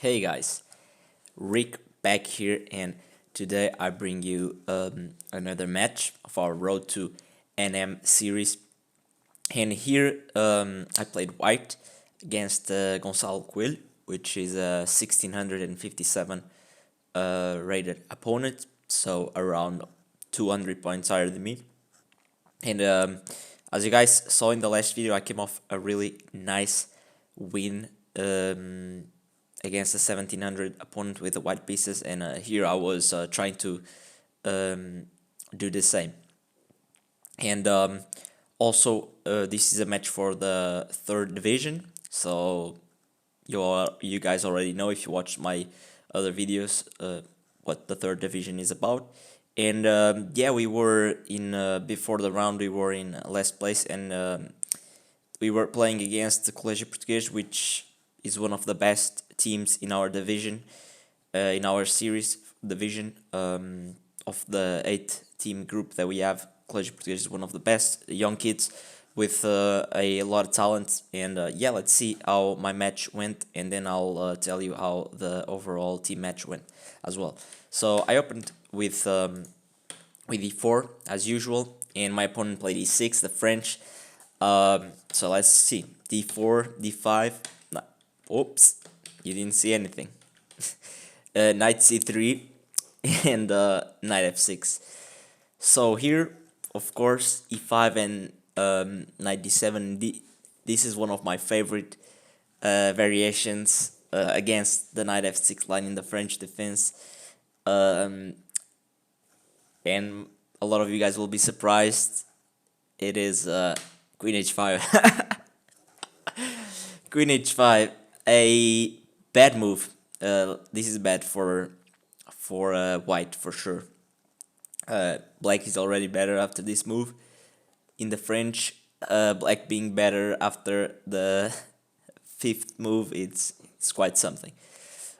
Hey guys, Rick back here, and today I bring you another match of our Road to NM series. And here I played white against Gonçalo Coelho, which is a 1657 rated opponent, so around 200 points higher than me. And as you guys saw in the last video, I came off a really nice win against a 1700 opponent with the white pieces, and here I was trying to do the same. And also, this is a match for the third division, so you guys already know if you watched my other videos what the third division is about. And yeah, we were in before the round we were in last place, and we were playing against the Colégio Português, which is one of the best teams in our division, in our series division of the 8-team group that we have. Colégio Português is one of the best young kids with a lot of talent. And yeah, let's see how my match went, and then I'll tell you how the overall team match went as well. So I opened with e4 as usual, and my opponent played e6, the French. So let's see, d4, d5. Oops, you didn't see anything. Knight c3 and knight f6. So here, of course, e5 and knight d7. This is one of my favorite variations against the knight f6 line in the French defense. And a lot of you guys will be surprised. It is queen h5. Queen h5, a bad move. This is bad for white for sure. Black is already better after this move. In the French, black being better after the fifth move, it's quite something.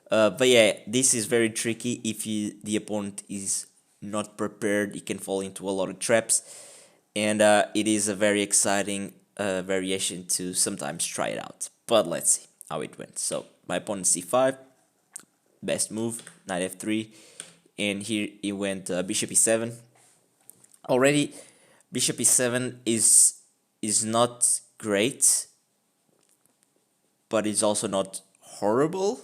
But yeah, this is very tricky. If the opponent is not prepared, it can fall into a lot of traps, and it is a very exciting variation to sometimes try it out. But let's see how it went. So my opponent c5, best move, knight f3, and here he went bishop e7. Already, bishop e7 is not great, but it's also not horrible.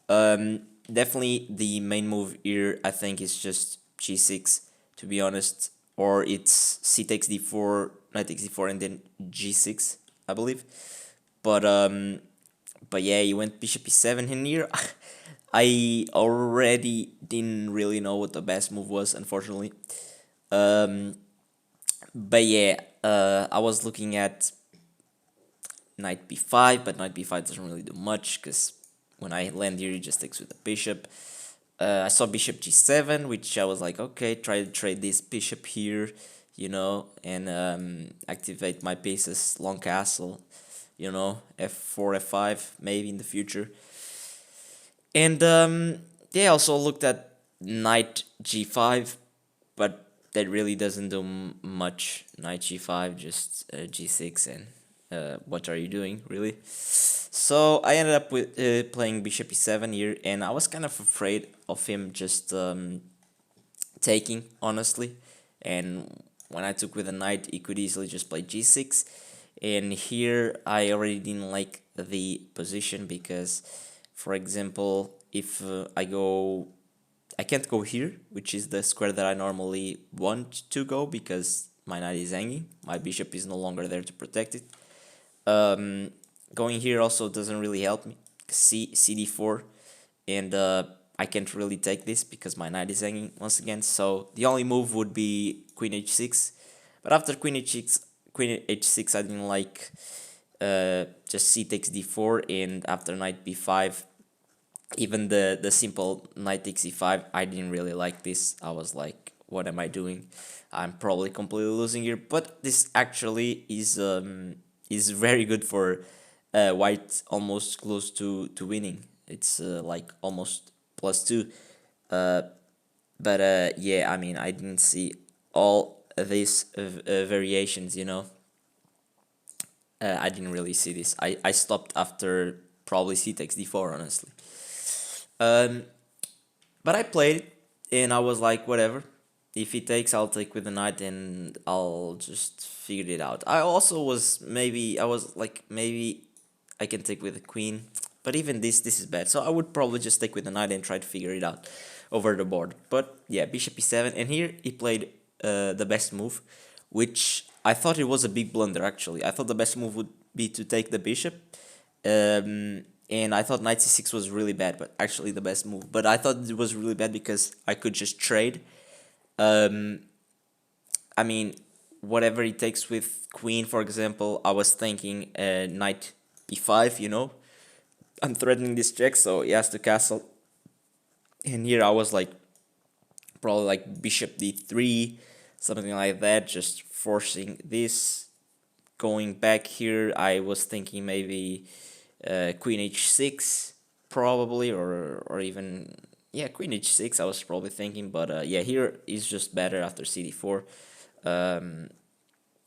Definitely the main move here, I think, is just g6, to be honest, or it's c takes d4, knight takes d4, and then g6, I believe. But yeah, you went bishop e7 in here. I already didn't really know what the best move was, unfortunately. But yeah, I was looking at knight b5, but knight b5 doesn't really do much because when I land here, it just takes with the bishop. I saw bishop g7, which I was like, okay, try to trade this bishop here, and activate my pieces, long castle, f4, f5, maybe in the future. And yeah, I also looked at knight g5, but that really doesn't do much. Knight g5, just g6, and what are you doing, really? So I ended up with playing bishop e7 here, and I was kind of afraid of him just taking, honestly. And when I took with a knight, he could easily just play g6. And here I already didn't like the position because, for example, if I can't go here, which is the square that I normally want to go because my knight is hanging. My bishop is no longer there to protect it. Going here also doesn't really help me. cd4, and I can't really take this because my knight is hanging once again. So the only move would be queen h6. But after queen h6, I didn't like just c takes d4, and after knight b5, even the simple knight takes e5, I didn't really like this. I was like, what am I doing? I'm probably completely losing here. But this actually is very good for white, almost close to winning. It's like almost +2. But yeah, I mean, I didn't see all these variations, I didn't really see this. I stopped after probably c takes d4, honestly. Um, but I played it, and I was like, whatever. If he takes, I'll take with the knight, and I'll just figure it out. I also was maybe I was like maybe I can take with the queen, but even this is bad. So I would probably just take with the knight and try to figure it out over the board. But yeah, bishop e7, and here he played the best move, which I thought it was a big blunder actually. I thought the best move would be to take the bishop. And I thought knight c6 was really bad, but actually the best move. But I thought it was really bad because I could just trade. Um, I mean, whatever he takes with queen, for example, I was thinking knight e5, you know. I'm threatening this check, so he has to castle. And here I was like, probably like bishop d3, something like that, just forcing this. Going back here, I was thinking maybe queen h6, probably, or even, yeah, queen h6, I was probably thinking, but yeah, here is just better after cd4.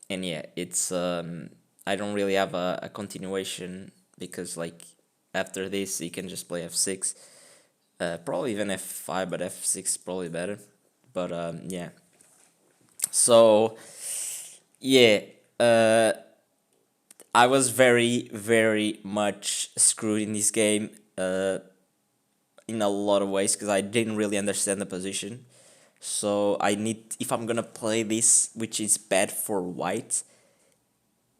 And yeah, it's I don't really have a continuation because like after this he can just play f6, probably even f5, but f6 probably better. But yeah, so yeah, uh, I was very much screwed in this game, in a lot of ways because I didn't really understand the position. So I need, if I'm gonna play this, which is bad for white,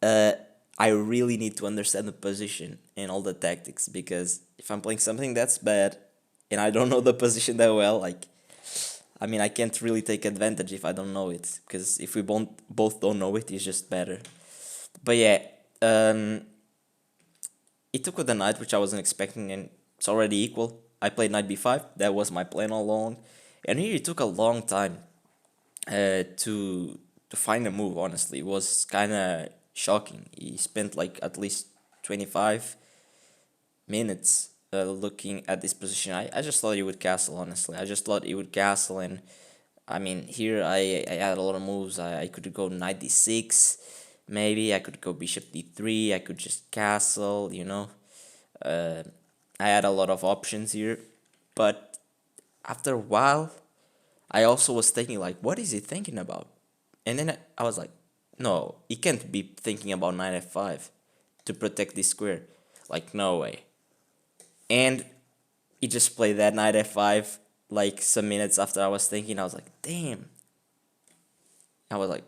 uh, I really need to understand the position and all the tactics, because if I'm playing something that's bad and I don't know the position that well, like, I mean, I can't really take advantage if I don't know it, because if we both don't know it, it's just better. But yeah, um, it took with the knight, which I wasn't expecting, and it's already equal. I played knight b5. That was my plan all along, and here it took a long time to find a move. Honestly, it was kind of shocking. He spent like at least 25 minutes looking at this position. I just thought he would castle. Honestly, I just thought he would castle, and I mean here I had a lot of moves. I could go knight d6. Maybe I could go bishop d3. I could just castle. You know, uh, I had a lot of options here, but after a while, I also was thinking like, what is he thinking about? And then I was like, no, he can't be thinking about knight f5 to protect this square. Like, no way. And he just played that knight f5 like some minutes after I was thinking. I was like, damn. I was like,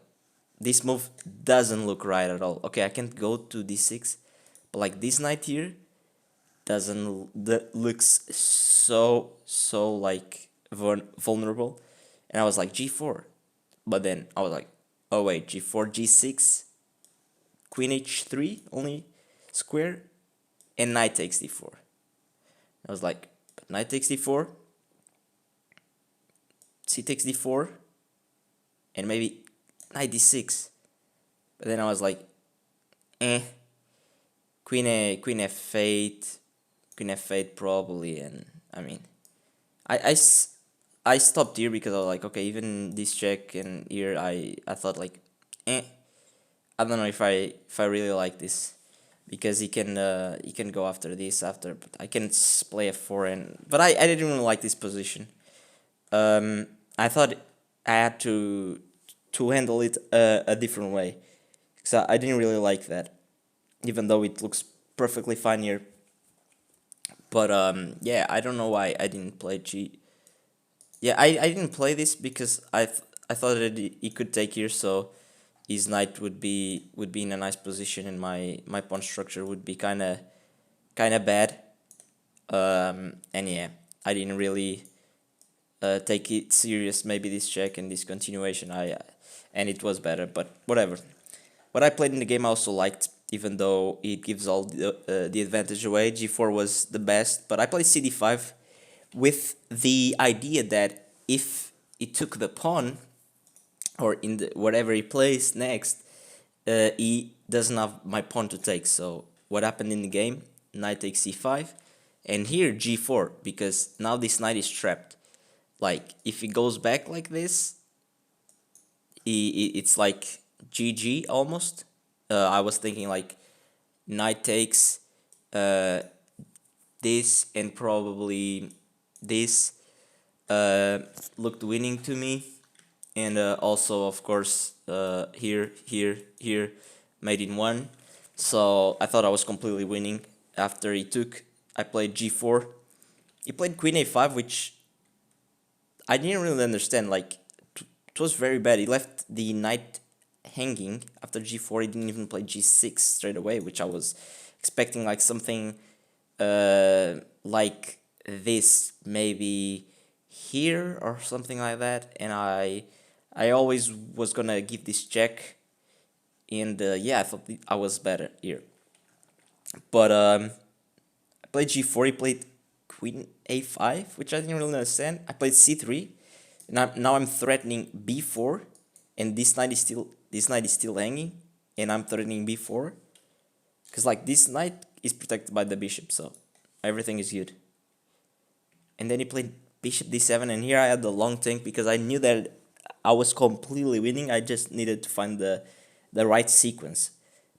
this move doesn't look right at all. Okay, I can't go to d6, but like this knight here doesn't that looks so like vulnerable. And I was like g4, but then I was like, oh wait, g4, g6, queen h3 only square, and knight takes d4. I was like, but knight takes d4, c takes d4, and maybe knight d6. But then I was like, eh, queen f8, queen f8 probably, and I mean, I stopped here because I was like, okay, even this check and here I thought like, eh, I don't know if I really like this, because he can go after this after, but I can play f4, and but I didn't really like this position. I thought I had to handle it a different way, because I didn't really like that, even though it looks perfectly fine here. But yeah, I don't know why I didn't play g. Yeah, I didn't play this because I thought that he could take here, so his knight would be in a nice position, and my pawn structure would be kind of bad. And yeah, I didn't really take it serious. Maybe this check and this continuation, and it was better, but whatever. What I played in the game I also liked, even though it gives all the advantage away. G4 was the best, but I played CD5 with the idea that if he took the pawn, or in the whatever he plays next, he doesn't have my pawn to take. So what happened in the game? Knight takes c5, and here g4, because now this knight is trapped. Like if he goes back like this, it's like GG almost. I was thinking like knight takes, uh, this and probably this looked winning to me, and also of course here made in one. So I thought I was completely winning. After he took, I played g4. He played queen a5, which I didn't really understand. Like, it was very bad. He left the knight hanging after g4. He didn't even play g6 straight away, which I was expecting like something like this, maybe here or something like that. And I always was gonna give this check, and yeah, I thought I was better here. But I played g4. He played queen a5, which I didn't really understand. I played c3, and now I'm threatening b4, and this knight is still hanging, and I'm threatening b4, because like this knight is protected by the bishop, so everything is good. And then he played bishop d7, and here I had the long tank because I knew that I was completely winning. I just needed to find the right sequence,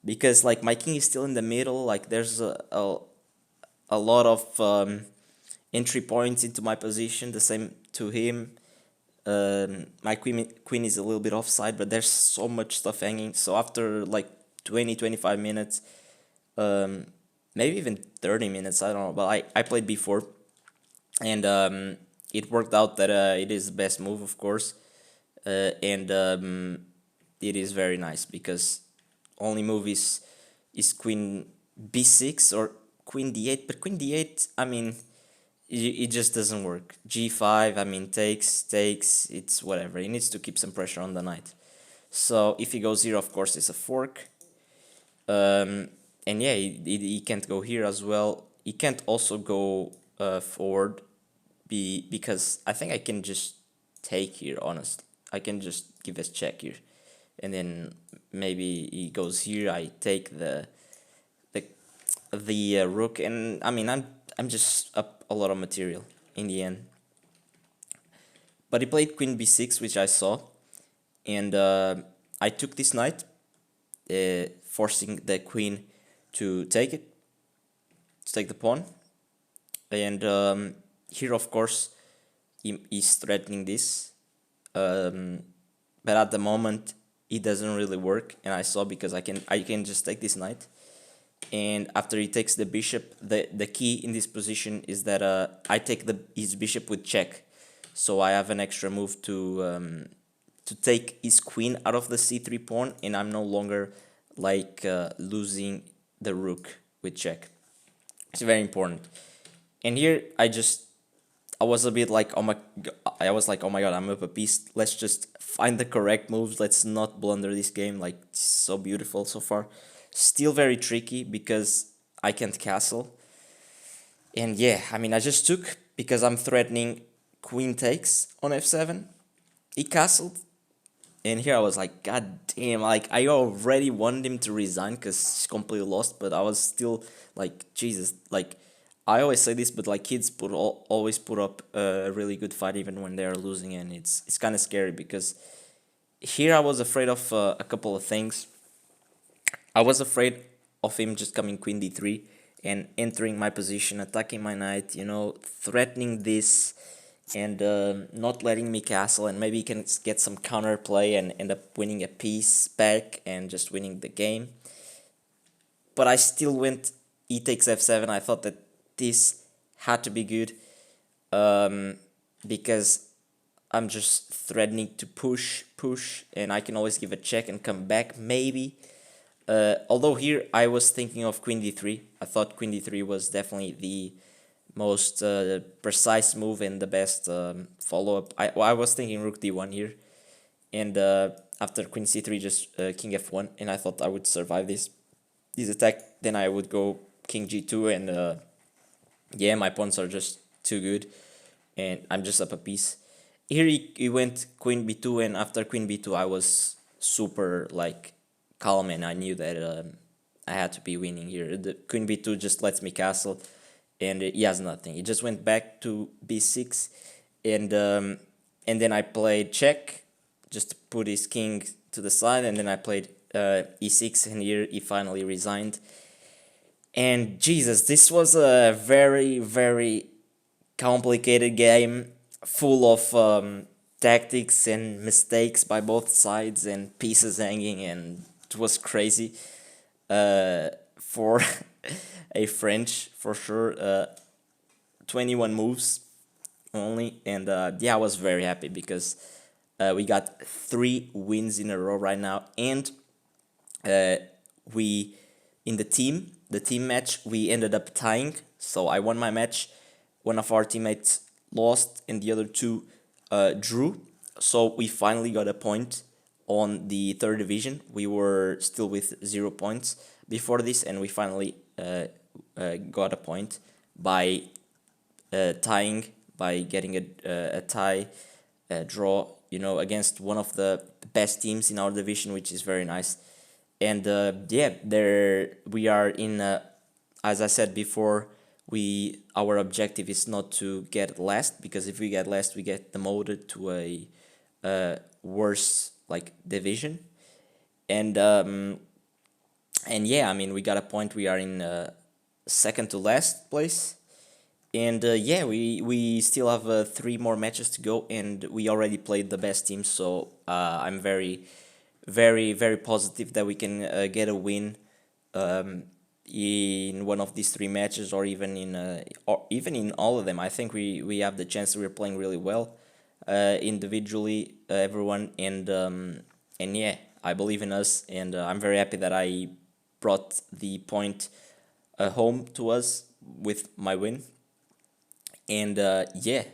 because like my king is still in the middle. Like there's a lot of entry points into my position. The same to him. My queen is a little bit offside, but there's so much stuff hanging. So after like 20-25 minutes, maybe even 30 minutes, I don't know, but I played b4, and it worked out that it is the best move, of course, and it is very nice because only move is queen b6 or queen d8, but queen d8, I mean, it just doesn't work. g5, I mean, takes, it's whatever. He needs to keep some pressure on the knight. So if he goes here, of course, it's a fork. And yeah, he can't go here as well. He can't also go forward, because I think I can just take here, honestly. I can just give a check here. And then maybe he goes here, I take the rook, and I mean, I'm just up a lot of material in the end. But he played queen b6, which I saw, and I took this knight, forcing the queen to take it, to take the pawn. And here, of course, he's threatening this, but at the moment it doesn't really work, and I saw, because I can just take this knight. And after he takes the bishop, the key in this position is that I take his bishop with check, so I have an extra move to take his queen out of the c3 pawn, and I'm no longer like losing the rook with check. It's very important. And here I was a bit like, I was like, oh my god, I'm up a piece. Let's just find the correct moves. Let's not blunder this game. Like, it's so beautiful so far. Still very tricky because I can't castle. And yeah, I mean, I just took because I'm threatening queen takes on f7. He castled. And here I was like, god damn, like I already wanted him to resign because he's completely lost, but I was still like, Jesus, like I always say this, but like kids always put up a really good fight even when they are losing, and it's kind of scary because here I was afraid of a couple of things. I was afraid of him just coming queen d3 and entering my position, attacking my knight, threatening this, and not letting me castle, and maybe he can get some counterplay and end up winning a piece back and just winning the game. But I still went e takes f7. I thought that this had to be good, because I'm just threatening to push, and I can always give a check and come back, maybe. Although here I was thinking of queen d3. I thought queen d3 was definitely the most precise move and the best follow-up. I was thinking rook d1 here, and after queen c3 just king f1, and I thought I would survive this attack. Then I would go king g2, and yeah, my pawns are just too good, and I'm just up a piece. Here he went queen b2, and after queen b2 I was super like calm, and I knew that I had to be winning here. The queen b2 just lets me castle, and he has nothing. He just went back to b6, and then I played check just to put his king to the side, and then I played e6, and here he finally resigned. And Jesus, this was a very, very complicated game, full of tactics and mistakes by both sides and pieces hanging, and it was crazy for a French, for sure. 21 moves only, and yeah, I was very happy because we got 3 wins in a row right now, and uh, we in the team match, we ended up tying. So I won my match. One of our teammates lost, and the other two drew. So we finally got a point on the third division. We were still with 0 points before this, and we finally got a point by tying, by getting a tie, a draw, against one of the best teams in our division, which is very nice. And yeah, there we are in. As I said before, our objective is not to get last, because if we get last, we get demoted to a worse like division. And yeah, I mean, we got a point. We are in second to last place. And yeah, we still have 3 more matches to go, and we already played the best team. So I'm very, very, very positive that we can get a win in one of these 3 matches, or even in all of them. I think we have the chance. We're playing really well individually, everyone, and yeah, I believe in us, and I'm very happy that I brought the point home to us with my win. And yeah,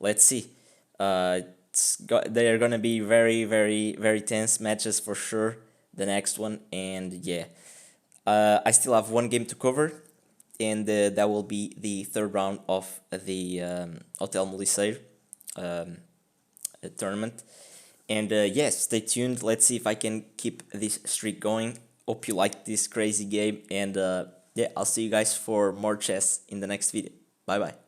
let's see. They're gonna be very, very, very tense matches for sure. The next one, and yeah, I still have one game to cover, and that will be the third round of the Hotel Moliceiro tournament. And yes, stay tuned. Let's see if I can keep this streak going. Hope you like this crazy game, and yeah, I'll see you guys for more chess in the next video. Bye bye.